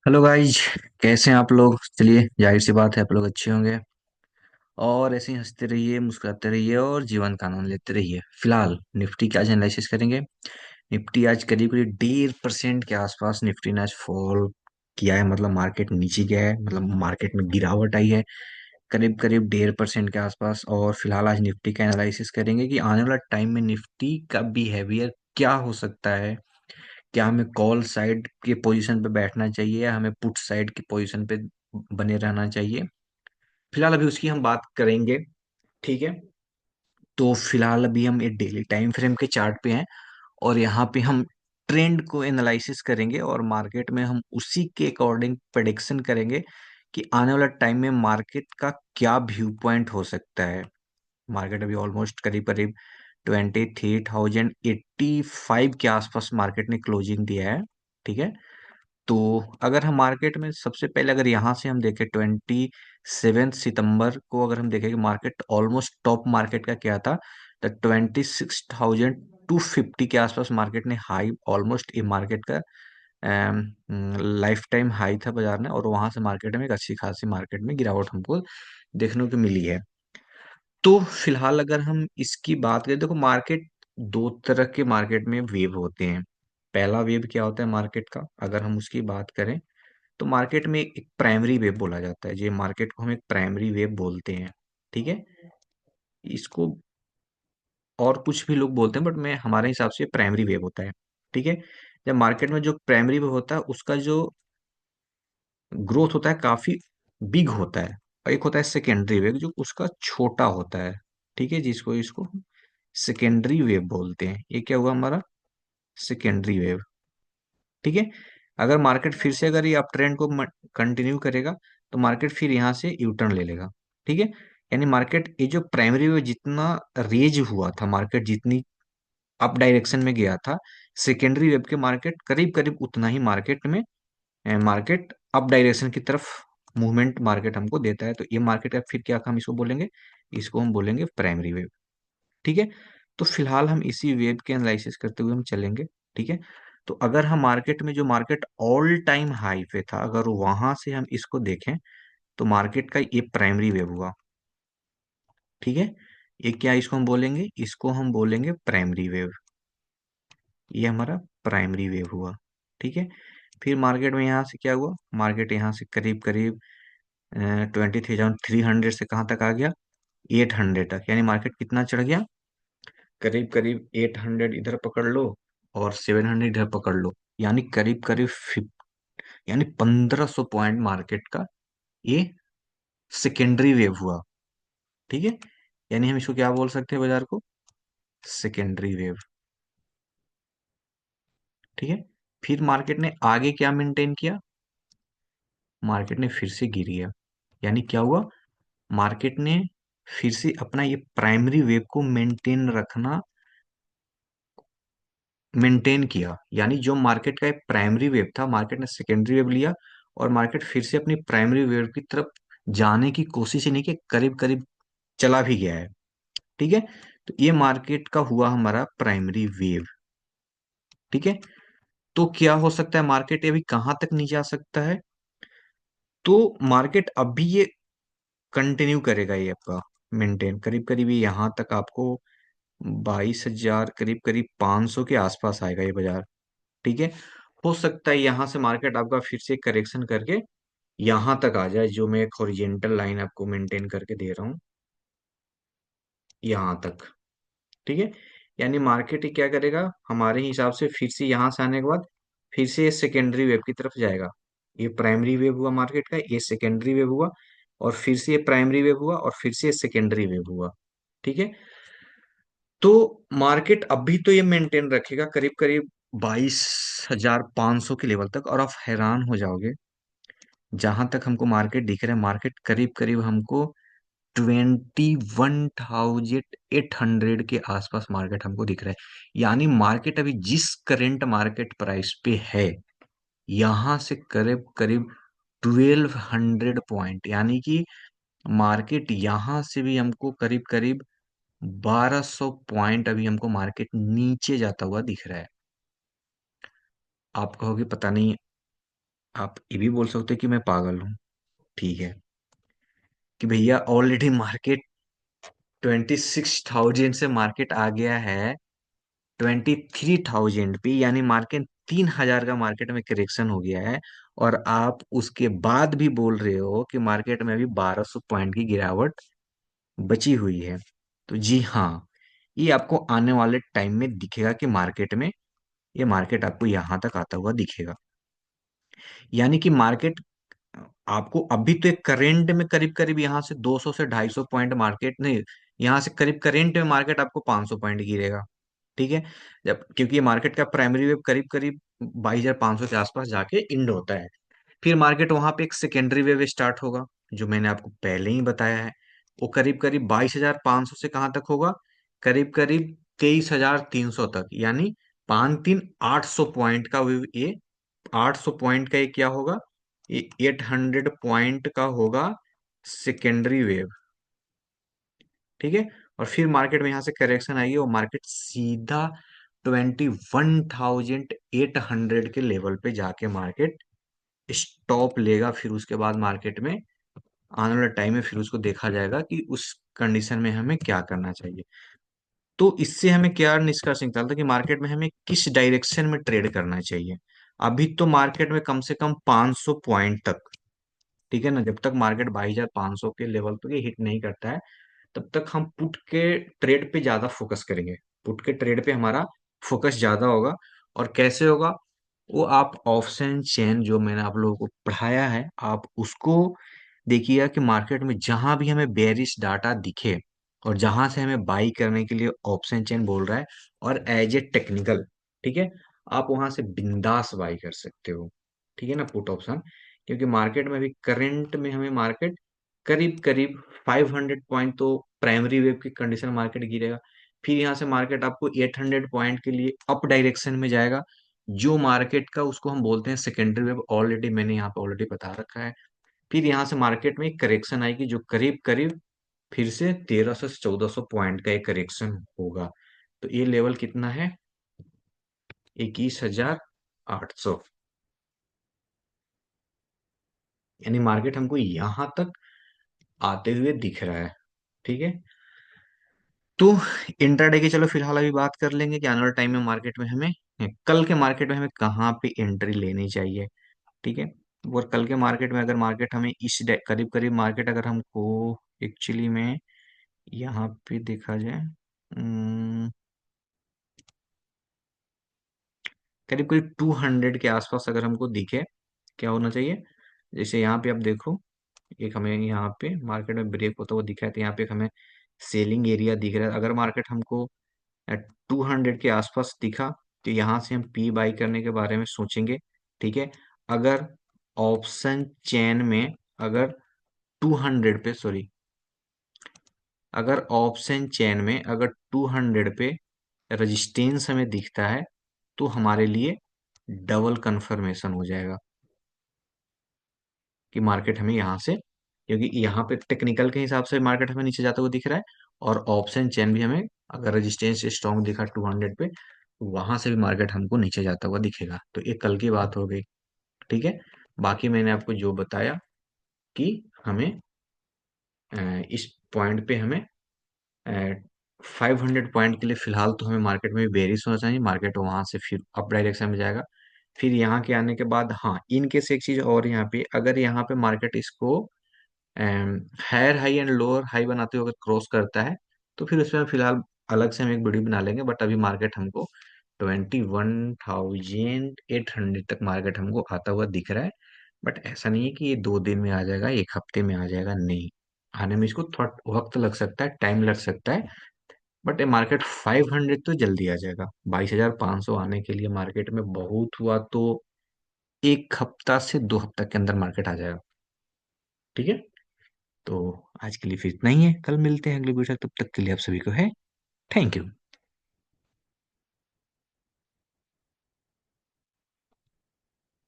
Hello guys. कैसे हैं आप लोग? चलिए, जाहिर सी बात है आप लोग अच्छे होंगे और ऐसे ही हंसते रहिए, मुस्कुराते रहिए और जीवन का आनंद लेते रहिए। फिलहाल निफ्टी का आज एनालिसिस करेंगे। निफ्टी आज करीब करीब 1.5% के आसपास निफ्टी ने आज फॉल किया है, मतलब मार्केट नीचे गया है, मतलब मार्केट में गिरावट आई है करीब करीब 1.5% के आसपास। और फिलहाल आज निफ्टी का एनालिसिस करेंगे कि आने वाला टाइम में निफ्टी का बिहेवियर क्या हो सकता है। क्या हमें कॉल साइड के पोजीशन पे बैठना चाहिए या हमें पुट साइड की पोजीशन पे बने रहना चाहिए? फिलहाल अभी उसकी हम बात करेंगे। ठीक है। तो फिलहाल अभी हम एक डेली टाइम फ्रेम के चार्ट पे हैं और यहाँ पे हम ट्रेंड को एनालिसिस करेंगे और मार्केट में हम उसी के अकॉर्डिंग प्रेडिक्शन करेंगे कि आने वाला टाइम में मार्केट का क्या व्यू पॉइंट हो सकता है। मार्केट अभी ऑलमोस्ट करीब करीब 23,085 के आसपास मार्केट ने क्लोजिंग दिया है। ठीक है। तो अगर हम मार्केट में सबसे पहले अगर यहाँ से हम देखें 27 सितंबर को, अगर हम देखें कि मार्केट ऑलमोस्ट टॉप मार्केट का क्या था, तो 26,250 के आसपास मार्केट ने हाई, ऑलमोस्ट ये मार्केट का लाइफ टाइम हाई था बाजार में। और वहां से मार्केट में एक अच्छी खासी मार्केट में गिरावट हमको देखने को मिली है। तो फिलहाल अगर हम इसकी बात करें, देखो मार्केट दो तरह के मार्केट में वेव होते हैं। पहला वेव क्या होता है मार्केट का, अगर हम उसकी बात करें तो मार्केट में एक प्राइमरी वेव बोला जाता है। ये मार्केट को हम एक प्राइमरी वेव बोलते हैं। ठीक है। इसको और कुछ भी लोग बोलते हैं बट मैं हमारे हिसाब से प्राइमरी वेव होता है। ठीक है। जब मार्केट में जो प्राइमरी वेव होता है उसका जो ग्रोथ होता है काफी बिग होता है, और एक होता है सेकेंडरी वेव जो उसका छोटा होता है। ठीक है, जिसको इसको सेकेंडरी वेव बोलते हैं। ये क्या हुआ हमारा सेकेंडरी वेव। ठीक है। अगर मार्केट फिर से अगर ये अप ट्रेंड को कंटिन्यू करेगा तो मार्केट फिर यहाँ से यू टर्न ले लेगा। ठीक है। यानी मार्केट ये जो प्राइमरी वेव जितना रेज हुआ था, मार्केट जितनी अप डायरेक्शन में गया था, सेकेंडरी वेव के मार्केट करीब करीब उतना ही मार्केट में मार्केट अप डायरेक्शन की तरफ मूवमेंट मार्केट हमको देता है। तो ये मार्केट का फिर क्या हम इसको बोलेंगे, इसको हम बोलेंगे प्राइमरी वेव। ठीक है। तो फिलहाल हम इसी वेव के एनालिसिस करते हुए हम चलेंगे। ठीक है। तो अगर हम मार्केट में जो मार्केट ऑल टाइम हाई पे था, अगर वहां से हम इसको देखें तो मार्केट का ये प्राइमरी वेव हुआ। ठीक है। ये क्या इसको हम बोलेंगे, इसको हम बोलेंगे प्राइमरी वेव। ये हमारा प्राइमरी वेव हुआ। ठीक है। फिर मार्केट में यहाँ से क्या हुआ, मार्केट यहाँ से करीब करीब 23,300 से कहाँ तक आ गया, 800 तक। यानी मार्केट कितना चढ़ गया, करीब करीब 800 इधर पकड़ लो और 700 इधर पकड़ लो। यानी करीब करीब यानी 1,500 पॉइंट मार्केट का ये सेकेंडरी वेव हुआ। ठीक है। यानी हम इसको क्या बोल सकते हैं बाजार को, सेकेंडरी वेव। ठीक है। फिर मार्केट ने आगे क्या मेंटेन किया, मार्केट ने फिर से गिरी है। यानी क्या हुआ, मार्केट ने फिर से अपना ये प्राइमरी वेव को मेंटेन किया। यानी जो मार्केट का एक प्राइमरी वेव था, मार्केट ने सेकेंडरी वेव लिया और मार्केट फिर से अपनी प्राइमरी वेव की तरफ जाने की कोशिश ही नहीं की, करीब करीब चला भी गया है। ठीक है। तो ये मार्केट का हुआ हमारा प्राइमरी वेव। ठीक है। तो क्या हो सकता है, मार्केट अभी कहाँ तक नीचे आ सकता है, तो मार्केट अभी ये कंटिन्यू करेगा ये आपका मेंटेन, करीब करीब ये यहाँ तक आपको 22,000 करीब करीब 500 के आसपास आएगा ये बाजार। ठीक है। हो सकता है यहाँ से मार्केट आपका फिर से करेक्शन करके यहाँ तक आ जाए, जो मैं एक हॉरिजेंटल लाइन आपको मेंटेन करके दे रहा हूँ यहाँ तक। ठीक है। यानी मार्केट ही क्या करेगा हमारे हिसाब से, फिर से यहाँ से आने के बाद फिर से ये सेकेंडरी वेव की तरफ जाएगा। ये प्राइमरी वेव हुआ मार्केट का, ये सेकेंडरी वेव हुआ और फिर से ये प्राइमरी वेव हुआ और फिर से ये सेकेंडरी वेव हुआ। ठीक है। तो मार्केट अभी तो ये मेंटेन रखेगा करीब करीब 22,500 के लेवल तक। और आप हैरान हो जाओगे, जहां तक हमको मार्केट दिख रहा है, मार्केट करीब करीब हमको 21,800 के आसपास मार्केट हमको दिख रहा है। यानी मार्केट अभी जिस करंट मार्केट प्राइस पे है, यहां से करीब करीब 1,200 पॉइंट, यानी कि मार्केट यहां से भी हमको करीब करीब 1,200 पॉइंट अभी हमको मार्केट नीचे जाता हुआ दिख रहा है। आप कहोगे पता नहीं आप ये भी बोल सकते हो कि मैं पागल हूँ, ठीक है, कि भैया ऑलरेडी मार्केट 26,000 से मार्केट आ गया है 23,000 पे, यानी मार्केट 3,000 का मार्केट में करेक्शन हो गया है। और आप उसके बाद भी बोल रहे हो कि मार्केट में अभी 1,200 पॉइंट की गिरावट बची हुई है। तो जी हाँ, ये आपको आने वाले टाइम में दिखेगा कि मार्केट में, ये मार्केट आपको यहां तक आता हुआ दिखेगा। यानी कि मार्केट आपको अभी तो एक करेंट में करीब करीब यहाँ से 200 से 250 पॉइंट मार्केट नहीं, यहाँ से करीब करेंट में मार्केट आपको 500 पॉइंट गिरेगा, ठीक है। जब क्योंकि मार्केट का प्राइमरी वेव करीब करीब 22,500 के आसपास जाके एंड होता है, फिर मार्केट वहां पे एक सेकेंडरी वेव स्टार्ट होगा, जो मैंने आपको पहले ही बताया है। वो करीब करीब 22,500 से कहाँ तक होगा, करीब करीब 23,300 तक, यानी 5-3-800 पॉइंट का ये 800 पॉइंट का ये क्या होगा, ये 800 पॉइंट का होगा सेकेंडरी वेव, ठीक है। और फिर मार्केट में यहाँ से करेक्शन आएगी और मार्केट सीधा 21,800 के लेवल पे जाके मार्केट स्टॉप लेगा। फिर उसके बाद मार्केट में आने वाले टाइम में फिर उसको देखा जाएगा कि उस कंडीशन में हमें क्या करना चाहिए। तो इससे हमें क्या निष्कर्ष निकालता है कि मार्केट में हमें किस डायरेक्शन में ट्रेड करना चाहिए। अभी तो मार्केट में कम से कम 500 पॉइंट तक, ठीक है ना, जब तक मार्केट 22,500 के लेवल पे हिट नहीं करता है, तब तक हम पुट के ट्रेड पे ज्यादा फोकस करेंगे। पुट के ट्रेड पे हमारा फोकस ज्यादा होगा। और कैसे होगा, वो आप ऑप्शन चेन जो मैंने आप लोगों को पढ़ाया है, आप उसको देखिएगा कि मार्केट में जहां भी हमें बेरिश डाटा दिखे और जहां से हमें बाई करने के लिए ऑप्शन चेन बोल रहा है, और एज ए टेक्निकल, ठीक है, आप वहां से बिंदास बाई कर सकते हो, ठीक है ना, पुट ऑप्शन। क्योंकि मार्केट में भी करंट में हमें मार्केट करीब करीब 500 पॉइंट तो प्राइमरी वेव की कंडीशन मार्केट गिरेगा। फिर यहाँ से मार्केट आपको 800 पॉइंट के लिए अप डायरेक्शन में जाएगा, जो मार्केट का उसको हम बोलते हैं सेकेंडरी वेव, ऑलरेडी मैंने यहाँ पे ऑलरेडी बता रखा है। फिर यहाँ से मार्केट में एक करेक्शन आएगी जो करीब करीब फिर से 1,300 से 1,400 पॉइंट का एक करेक्शन होगा। तो ये लेवल कितना है, 21,800, यानी मार्केट हमको यहां तक आते हुए दिख रहा है, ठीक है। तो इंट्राडे की चलो फिलहाल अभी बात कर लेंगे कि आने वाले टाइम में मार्केट में हमें, कल के मार्केट में हमें कहाँ पे एंट्री लेनी चाहिए, ठीक है। और कल के मार्केट में अगर मार्केट हमें करीब करीब मार्केट अगर हमको एक्चुअली में यहाँ पे देखा जाए, करीब करीब 200 के आसपास अगर हमको दिखे, क्या होना चाहिए, जैसे यहाँ पे आप देखो, एक हमें यहाँ पे मार्केट में ब्रेक होता हुआ दिखा है, तो यहाँ पे एक हमें सेलिंग एरिया दिख रहा है। अगर मार्केट हमको 200 के आसपास दिखा, तो यहाँ से हम पी बाई करने के बारे में सोचेंगे, ठीक है। अगर ऑप्शन चेन में अगर 200 पे, सॉरी, अगर ऑप्शन चेन में अगर 200 पे रेजिस्टेंस हमें दिखता है, तो हमारे लिए डबल कंफर्मेशन हो जाएगा कि मार्केट हमें यहाँ से, क्योंकि यहाँ पे टेक्निकल के हिसाब से मार्केट हमें नीचे जाता हुआ दिख रहा है, और ऑप्शन चेन भी हमें अगर रेजिस्टेंस स्ट्रॉन्ग दिखा 200 पे, वहां से भी मार्केट हमको नीचे जाता हुआ दिखेगा। तो ये कल की बात हो गई, ठीक है। बाकी मैंने आपको जो बताया कि हमें इस पॉइंट पे हमें 500 पॉइंट के लिए फिलहाल तो हमें मार्केट में बेरिश होना चाहिए, मार्केट वहां से फिर अप डायरेक्शन में जाएगा। फिर यहाँ के आने के बाद, हाँ, इन केस एक चीज और, यहाँ पे अगर यहाँ पे मार्केट इसको higher high and lower high बनाते हुए अगर क्रॉस करता है, तो फिर उसमें फिलहाल अलग से हम एक वीडियो बना लेंगे। बट अभी मार्केट हमको 21,800 तक मार्केट हमको आता हुआ दिख रहा है। बट ऐसा नहीं है कि ये 2 दिन में आ जाएगा, एक हफ्ते में आ जाएगा, नहीं, आने में इसको थोड़ा वक्त लग सकता है, टाइम लग सकता है। बट ये मार्केट 500 तो जल्दी आ जाएगा। 22,500 आने के लिए मार्केट में बहुत हुआ तो 1 हफ्ता से 2 हफ्ता के अंदर मार्केट आ जाएगा, ठीक है। तो आज के लिए फिर इतना ही है, कल मिलते हैं अगले वीडियो, तब तक के लिए आप सभी को है थैंक यू।